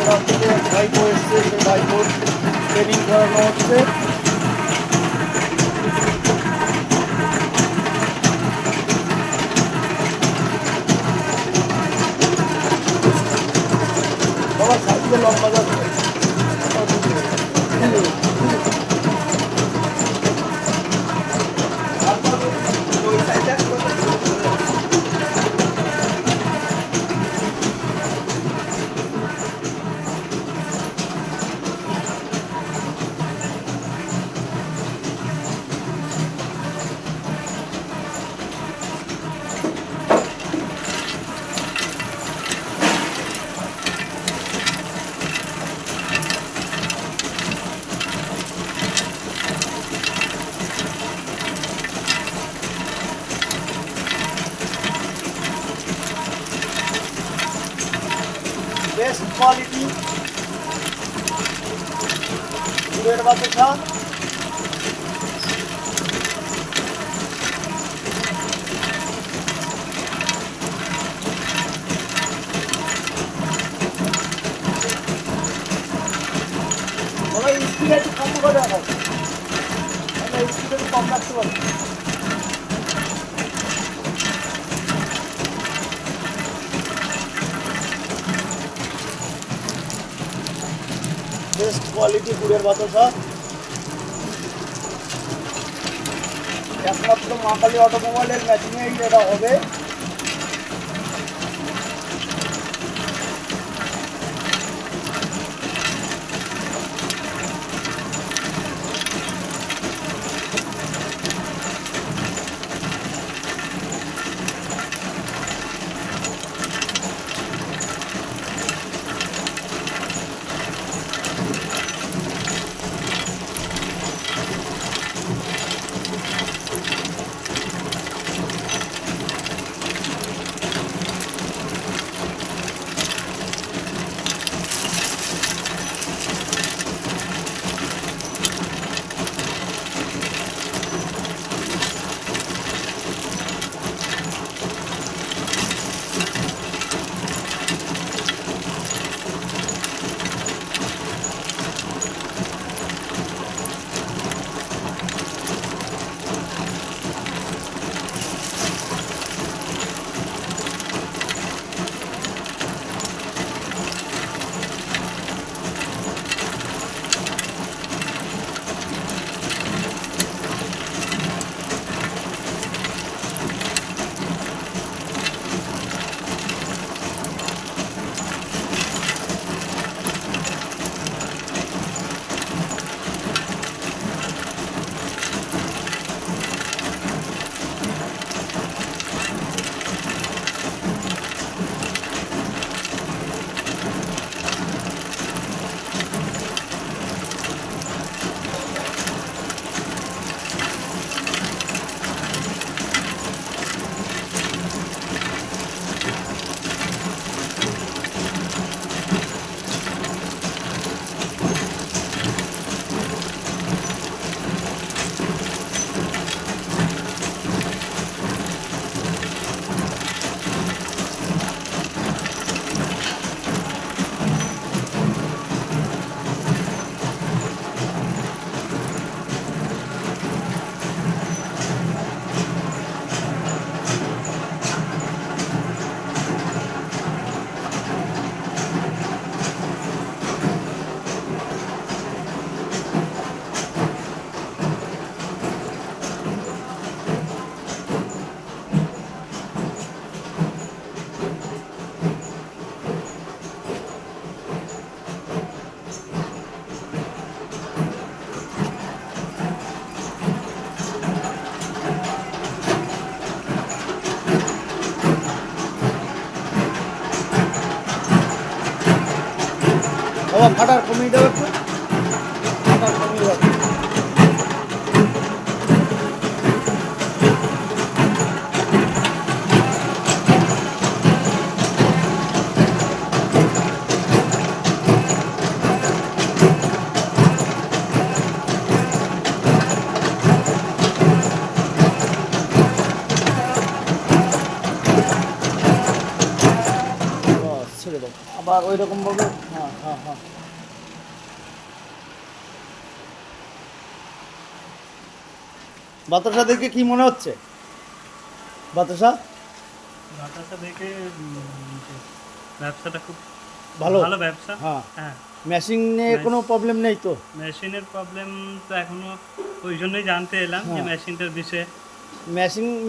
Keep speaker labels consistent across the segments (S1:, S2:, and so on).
S1: বগুড়া থেকে ভাইপো এসছে, সেই ভাইপোর ট্রেনিং করানো হচ্ছে। বাবা সাইকেল লম্বা যাচ্ছে। বেস্ট কোয়ালিটি গুড়ের বাতাসা। সবাই স্পিড একটু কম করে রাখো, আমরা স্পিড একটু কম রাখতে পারি। বেস্ট কোয়ালিটি গুড়ের বাতাসা, একমাত্র মা কালী অটোমোবাইলের ম্যাচিংয়েই এটা হবে। বাবা ফাটার কমিয়ে দেবে একটু, ফাটার কমিয়ে দেবে। ছেড়ে দাও, আবার ওই রকমভাবে। হ্যাঁ হ্যাঁ হ্যাঁ। বাতাসা দেখে কি মনে হচ্ছে? বাতাসা
S2: বাতাসা দেখে ব্যবসাটা খুব
S1: ভালো।
S2: ভালো ব্যবসা।
S1: হ্যাঁ,
S2: হ্যাঁ,
S1: মেশিন নিয়ে কোনো প্রবলেম নেই তো?
S2: মেশিনের প্রবলেম তো এখনো, ওই জন্যই জানতে এলাম যে
S1: হ্যাঁ,
S2: মেশিনটার বিষয়ে।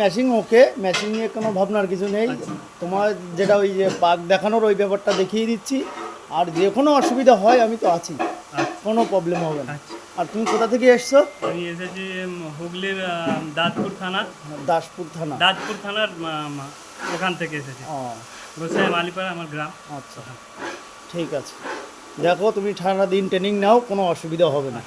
S1: মেশিন ওকে, মেশিন নিয়ে কোনো ভাবনার কিছু নেই।
S2: আচ্ছা
S1: তোমার যেটা ওই যে পাক দেখানোর ওই ব্যাপারটা দেখিয়ে দিচ্ছি। আর যে কোনো অসুবিধা হয় আমি তো আছি,
S2: আচ্ছা
S1: কোনো প্রবলেম হবে না।
S2: আচ্ছা।
S1: আর তুমি কোথা থেকে এসছো?
S2: আমি এসেছি হুগলির দাঁতপুর থানা,
S1: দাসপুর থানা।
S2: দাঁতপুর থানার ওখান থেকে এসেছি।
S1: ও
S2: গোসাই মালিপাড়া আমার গ্রাম।
S1: আচ্ছা, ঠিক আছে। দেখো তুমি ঠান্ডা দিন ট্রেনিং নাও, কোনো অসুবিধা হবে না।